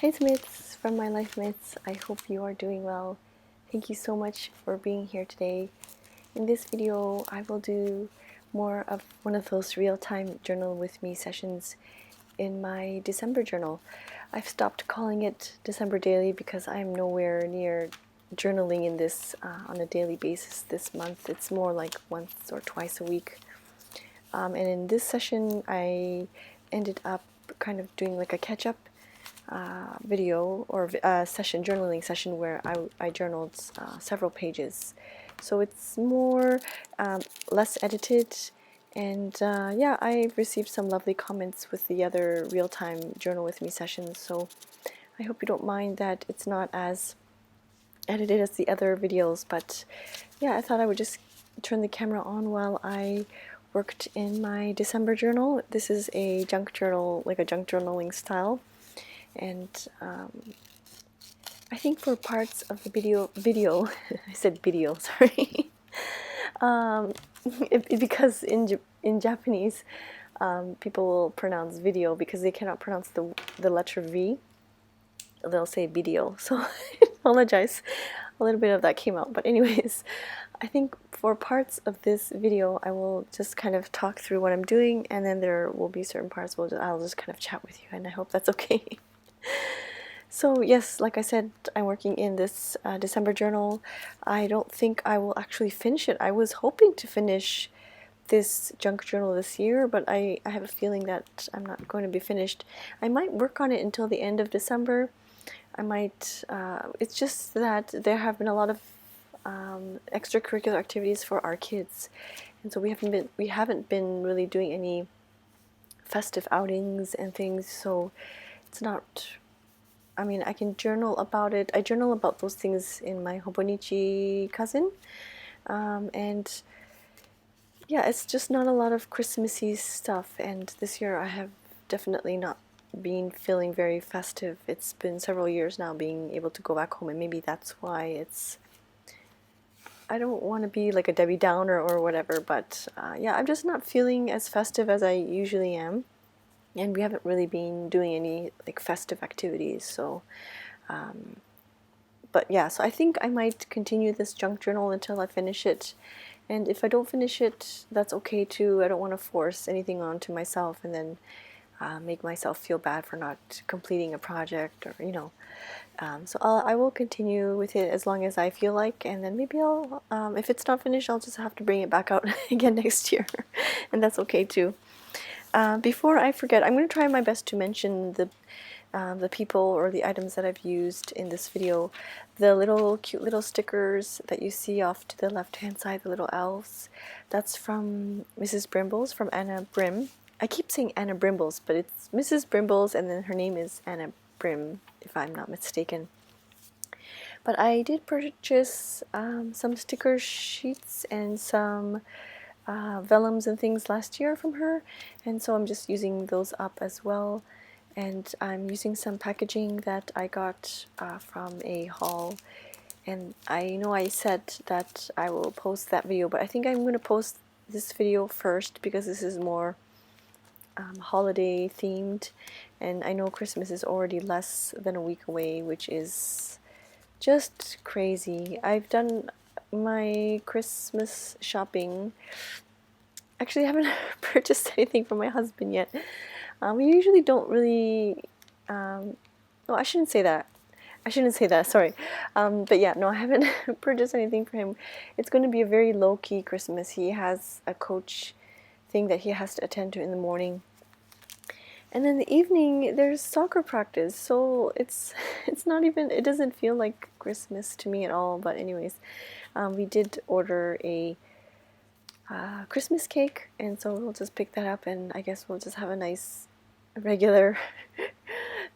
Hi Smiths from My Life Myths. I hope you are doing well. Thank you so much for being here today. In this video, I will do more of one of those real-time journal with me sessions in my December journal. I've stopped calling it December Daily because I'm nowhere near journaling in this on a daily basis this month. It's more like once or twice a week. And in this session, I ended up kind of doing like a catch-up video or session, journaling session, where I journaled several pages. So it's more less edited, and yeah, I've received some lovely comments with the other real-time journal with me sessions, so I hope you don't mind that it's not as edited as the other videos. But yeah, I thought I would just turn the camera on while I worked in my December journal. This is a junk journal, like a junk journaling style. And I think for parts of the video I said video, sorry, because in Japanese people will pronounce video because they cannot pronounce the letter V. They'll say video, so I apologize. A little bit of that came out, but anyways, I think for parts of this video I will just kind of talk through what I'm doing, and then there will be certain parts I'll just kind of chat with you, and I hope that's okay. So yes, like I said, I'm working in this December journal. I don't think I will actually finish it. I was hoping to finish this junk journal this year, but I have a feeling that I'm not going to be finished. I might work on it until the end of December. I might, it's just that there have been a lot of extracurricular activities for our kids, and so we haven't been really doing any festive outings and things, so it's not, I mean, I can journal about it. I journal about those things in my Hobonichi cousin. And yeah, it's just not a lot of Christmassy stuff. And this year I have definitely not been feeling very festive. It's been several years now being able to go back home, and maybe that's why it's, I don't want to be like a Debbie Downer or whatever, but yeah, I'm just not feeling as festive as I usually am. And we haven't really been doing any like festive activities, so but yeah, so I think I might continue this junk journal until I finish it, and if I don't finish it, that's okay too. I don't want to force anything onto myself and then make myself feel bad for not completing a project, or so I will continue with it as long as I feel like, and then maybe I'll if it's not finished, I'll just have to bring it back out again next year, and that's okay too. Before I forget, I'm going to try my best to mention the people or the items that I've used in this video. The little cute little stickers that you see off to the left hand side, the little elves, that's from Mrs. Brimbles, from Anna Brim. I keep saying Anna Brimbles, but it's Mrs. Brimbles, and then her name is Anna Brim, if I'm not mistaken. But I did purchase some sticker sheets and some vellums and things last year from her, and so I'm just using those up as well. And I'm using some packaging that I got from a haul, and I know I said that I will post that video, but I think I'm going to post this video first because this is more holiday themed, and I know Christmas is already less than a week away, which is just crazy. I've done my Christmas shopping. Actually, I haven't purchased anything for my husband yet. We usually don't really, no, I shouldn't say that. Sorry. But yeah, no, I haven't purchased anything for him. It's going to be a very low-key Christmas. He has a coach thing that he has to attend to in the morning. And in the evening, there's soccer practice. So it's not even, it doesn't feel like Christmas to me at all. But anyways, we did order a Christmas cake, and so we'll just pick that up, and I guess we'll just have a nice regular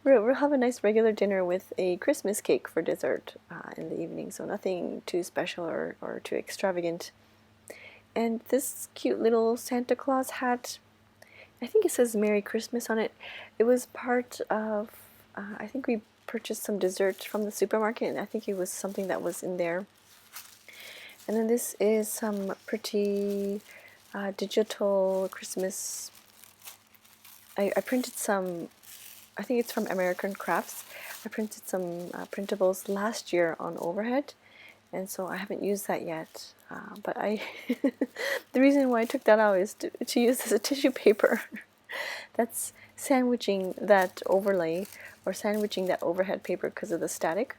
we'll have a nice regular dinner with a Christmas cake for dessert in the evening, so nothing too special or too extravagant. And this cute little Santa Claus hat, I think it says Merry Christmas on it. It was part of, I think we purchased some dessert from the supermarket, and I think it was something that was in there. And then this is some pretty digital Christmas. I printed some I think it's from American Crafts. I printed some printables last year on overhead, and so I haven't used that yet. But the reason why I took that out is to use as a tissue paper. That's sandwiching that overlay or sandwiching that overhead paper because of the static.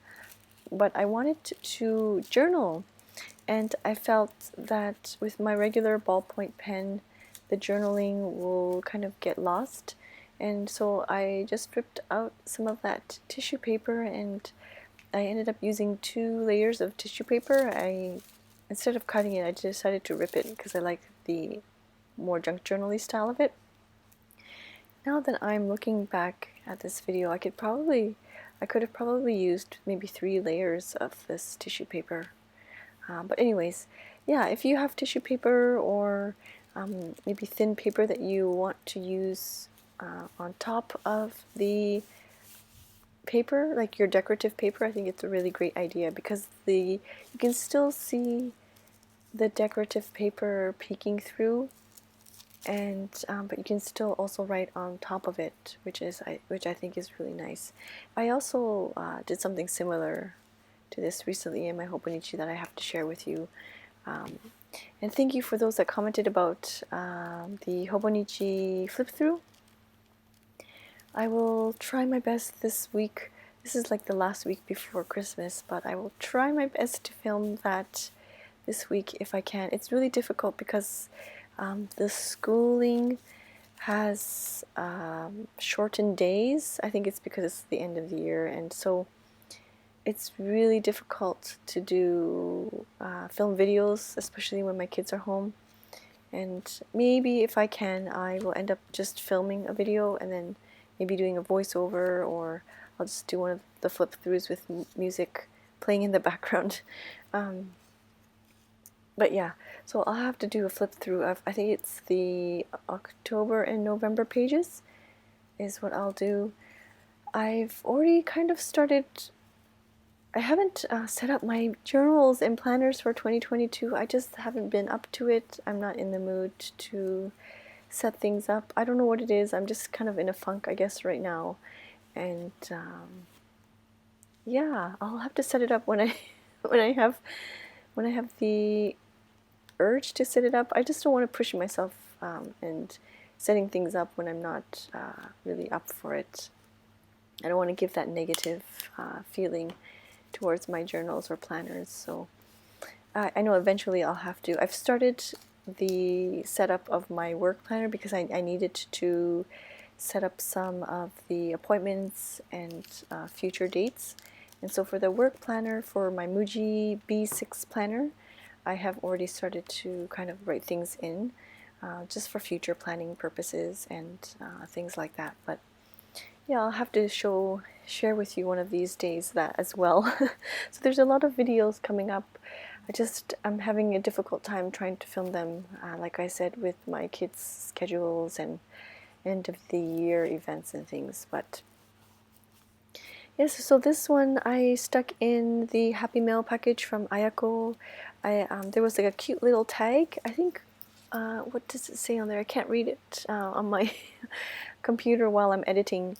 But I wanted to journal, and I felt that with my regular ballpoint pen, the journaling will kind of get lost. And so I just ripped out some of that tissue paper, and I ended up using 2 layers of tissue paper. Instead of cutting it, I decided to rip it because I like the more junk journal-y style of it. Now that I'm looking back at this video, I could have probably used maybe 3 layers of this tissue paper. But anyways, yeah, if you have tissue paper or maybe thin paper that you want to use on top of the paper, like your decorative paper, I think it's a really great idea because you can still see the decorative paper peeking through, and but you can still also write on top of it, which I think is really nice. I also did something similar to this recently in my Hobonichi that I have to share with you. And thank you for those that commented about the Hobonichi flip through. I will try my best this week. This is like the last week before Christmas, but I will try my best to film that this week if I can. It's really difficult because the schooling has shortened days. I think it's because it's the end of the year, and so it's really difficult to do film videos, especially when my kids are home. And maybe if I can, I will end up just filming a video and then maybe doing a voiceover, or I'll just do one of the flip throughs with music playing in the background. But yeah, so I'll have to do a flip through of, I think it's the October and November pages is what I'll do. I've already kind of started. I haven't set up my journals and planners for 2022. I just haven't been up to it. I'm not in the mood to set things up. I don't know what it is. I'm just kind of in a funk, I guess, right now. And yeah, I'll have to set it up when I when I have the urge to set it up. I just don't want to push myself and setting things up when I'm not really up for it. I don't want to give that negative feeling towards my journals or planners. So I know eventually I'll have to. I've started the setup of my work planner because I needed to set up some of the appointments and future dates. And so for the work planner, for my Muji B6 planner, I have already started to kind of write things in just for future planning purposes and things like that. But yeah, I'll have to share with you one of these days that as well. So there's a lot of videos coming up. I'm having a difficult time trying to film them, like I said, with my kids' schedules and end of the year events and things. But yes, so this one I stuck in the Happy Mail package from Ayako. There was like a cute little tag. I think, what does it say on there? I can't read it on my computer while I'm editing.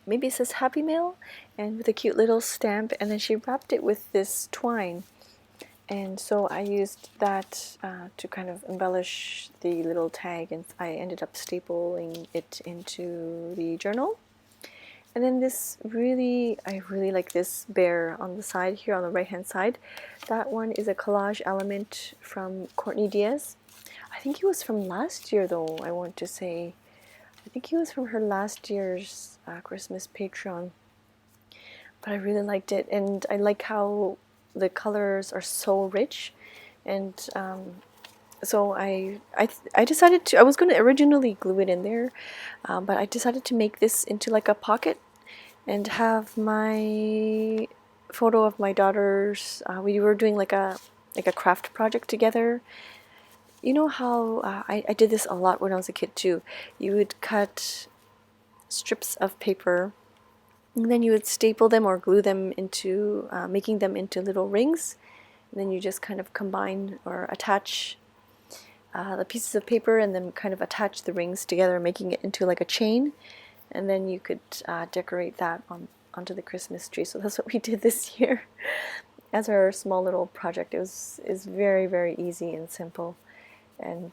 Maybe it says Happy Mail, and with a cute little stamp, and then she wrapped it with this twine. And so I used that to kind of embellish the little tag, and I ended up stapling it into the journal. And then I really like this bear on the side here, on the right hand side. That one is a collage element from Courtney Diaz. I think he was from last year though, I want to say. I think he was from her last year's Christmas Patreon. But I really liked it, and I like how the colors are so rich. And so I decided to, I was going to originally glue it in there, but I decided to make this into like a pocket and have my photo of my daughters. We were doing like a craft project together. You know how I did this a lot when I was a kid too. You would cut strips of paper, and then you would staple them or glue them into, making them into little rings. And then you just kind of combine or attach the pieces of paper and then kind of attach the rings together, making it into like a chain. and then you could decorate that onto the Christmas tree. So that's what we did this year as our small little project. Is very, very easy and simple, and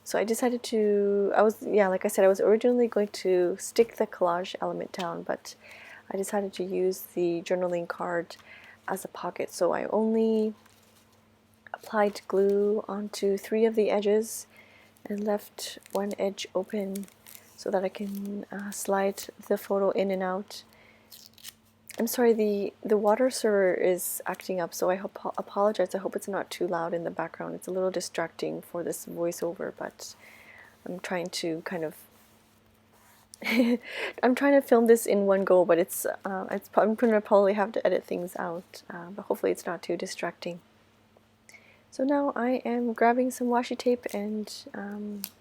so I decided to. Like I said, I was originally going to stick the collage element down, but I decided to use the journaling card as a pocket. So I only applied glue onto 3 of the edges and left one edge open so that I can slide the photo in and out. I'm sorry, the water server is acting up, so I apologize. I hope it's not too loud in the background. It's a little distracting for this voiceover, but I'm trying to kind of I'm trying to film this in one go, but I'm going to probably have to edit things out, but hopefully it's not too distracting. So now I am grabbing some washi tape and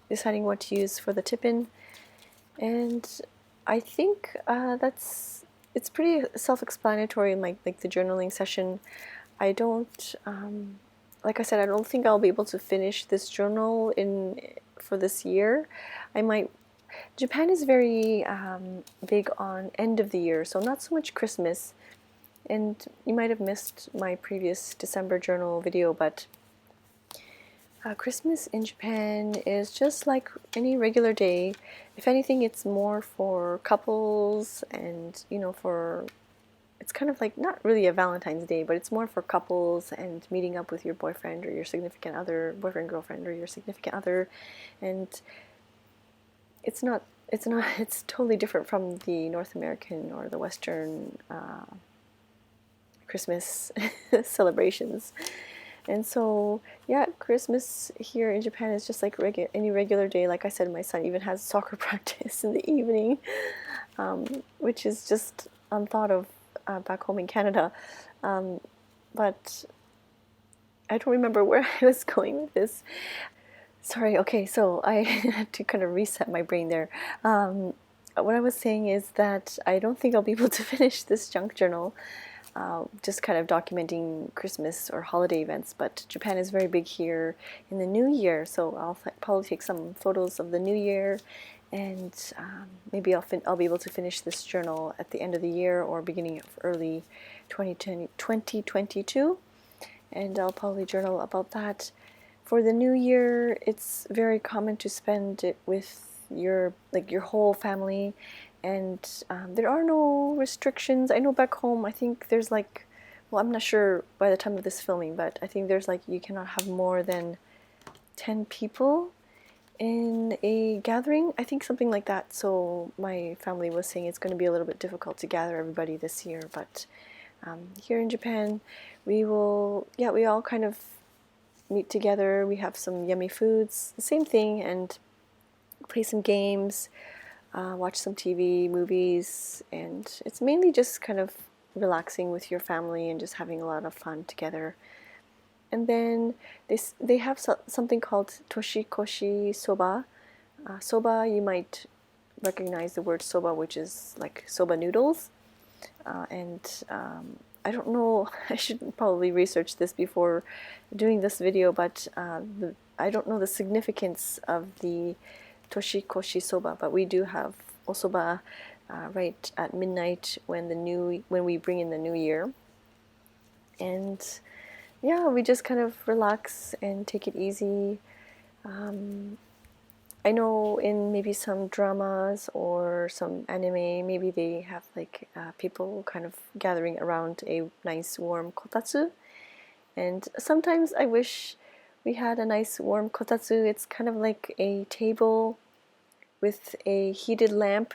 deciding what to use for the tip-in, and I think it's pretty self-explanatory in like the journaling session. I don't, like I said, I don't think I'll be able to finish this journal for this year. Japan is very big on end of the year, so not so much Christmas. And you might have missed my previous December journal video, but Christmas in Japan is just like any regular day. If anything, it's more for couples, and it's kind of like not really a Valentine's Day, but it's more for couples and meeting up with your boyfriend or your significant other, boyfriend, girlfriend, or your significant other. And it's totally different from the North American or the Western Christmas celebrations. And so, yeah, Christmas here in Japan is just like any regular day. Like I said, my son even has soccer practice in the evening, which is just unthought of back home in Canada. But I don't remember where I was going with this. Sorry, okay, so I had to kind of reset my brain there. What I was saying is that I don't think I'll be able to finish this junk journal. Just kind of documenting Christmas or holiday events, but Japan is very big here in the new year, so I'll probably take some photos of the new year, and maybe I'll be able to finish this journal at the end of the year or beginning of early 2022, and I'll probably journal about that. For the new year, it's very common to spend it with your whole family, and there are no restrictions. I know back home, I think there's I'm not sure by the time of this filming, but I think there's you cannot have more than 10 people in a gathering. I think something like that. So my family was saying it's going to be a little bit difficult to gather everybody this year, but here in Japan, we all kind of meet together. We have some yummy foods, the same thing, and play some games, watch some TV, movies, and it's mainly just kind of relaxing with your family and just having a lot of fun together. And then they have something called toshikoshi soba. Soba, you might recognize the word soba, which is like soba noodles. And I don't know, I should probably research this before doing this video, but I don't know the significance of the toshikoshi soba, but we do have osoba right at midnight when we bring in the new year. And yeah, we just kind of relax and take it easy. I know in maybe some dramas or some anime, maybe they have people kind of gathering around a nice warm kotatsu. And sometimes I wish we had a nice warm kotatsu. It's kind of like a table with a heated lamp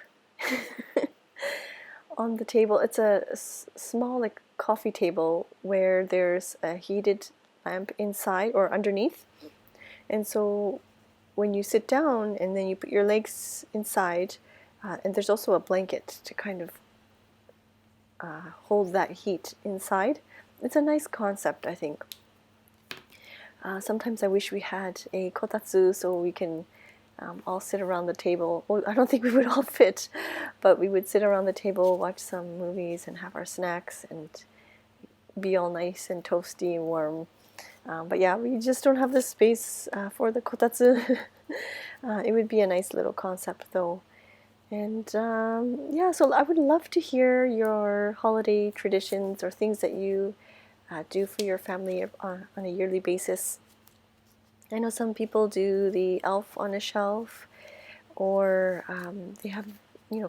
on the table. It's a small coffee table where there's a heated lamp inside or underneath. And so when you sit down and then you put your legs inside, and there's also a blanket to kind of hold that heat inside. It's a nice concept, I think. Sometimes I wish we had a kotatsu so we can all sit around the table. Well, I don't think we would all fit, but we would sit around the table, watch some movies, and have our snacks, and be all nice and toasty and warm. But yeah, we just don't have the space for the kotatsu. It would be a nice little concept, though. And yeah, so I would love to hear your holiday traditions or things that you do for your family on a yearly basis. I know some people do the elf on a shelf, or they have,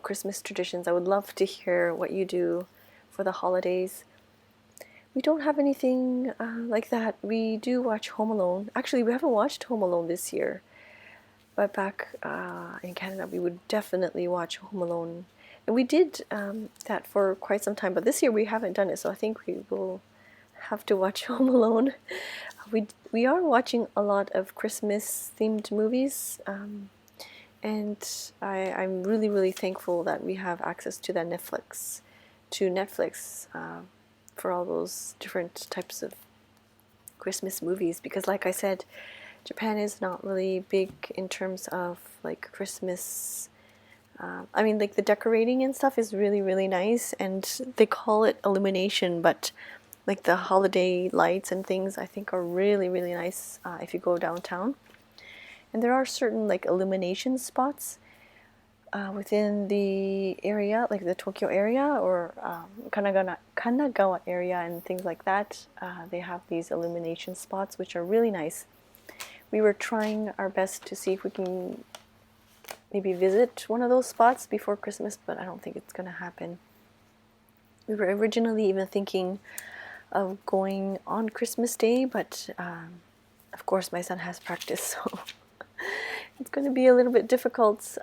Christmas traditions. I would love to hear what you do for the holidays. We don't have anything like that. We do watch Home Alone. Actually, we haven't watched Home Alone this year, but back in Canada, we would definitely watch Home Alone. And we did that for quite some time, but this year we haven't done it, so I think we will have to watch Home Alone. We are watching a lot of Christmas themed movies, and I'm really, really thankful that we have access to that Netflix for all those different types of Christmas movies, because like I said, Japan is not really big in terms of like Christmas. I mean, like the decorating and stuff is really, really nice, and they call it illumination, but like the holiday lights and things I think are really, really nice if you go downtown. And there are certain like illumination spots within the area, like the Tokyo area or Kanagawa area and things like that. They have these illumination spots which are really nice. We were trying our best to see if we can maybe visit one of those spots before Christmas, but I don't think it's going to happen. We were originally even thinking of going on Christmas Day, but of course my son has practice, so it's going to be a little bit difficult.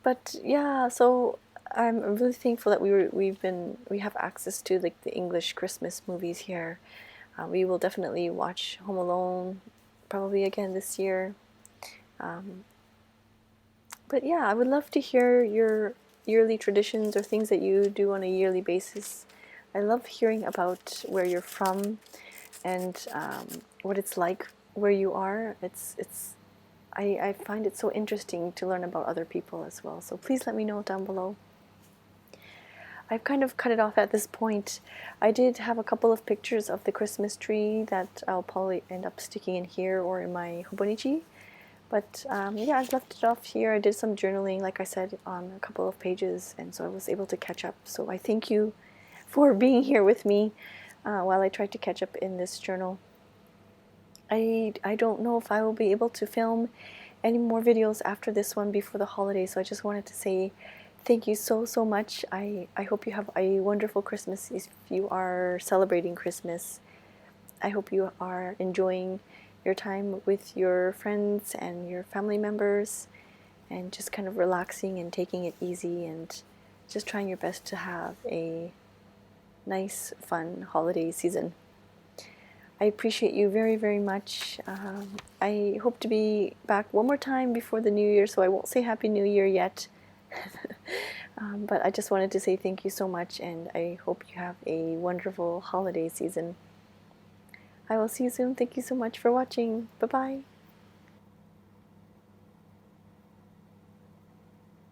But yeah, so I'm really thankful that we have access to like the English Christmas movies here. We will definitely watch Home Alone probably again this year. But yeah, I would love to hear your yearly traditions or things that you do on a yearly basis. I love hearing about where you're from and what it's like where you are. I find it so interesting to learn about other people as well. So please let me know down below. I've kind of cut it off at this point. I did have a couple of pictures of the Christmas tree that I'll probably end up sticking in here or in my hobonichi. But yeah, I've left it off here. I did some journaling, like I said, on a couple of pages, and so I was able to catch up. So I thank you for being here with me while I tried to catch up in this journal. I don't know if I will be able to film any more videos after this one before the holidays, so I just wanted to say thank you so much. I hope you have a wonderful Christmas if you are celebrating Christmas. I hope you are enjoying your time with your friends and your family members and just kind of relaxing and taking it easy and just trying your best to have a nice, fun holiday season. I appreciate you very, very much. I hope to be back one more time before the new year, so I won't say Happy New Year yet. But I just wanted to say thank you so much, and I hope you have a wonderful holiday season. I will see you soon. Thank you so much for watching. Bye-bye.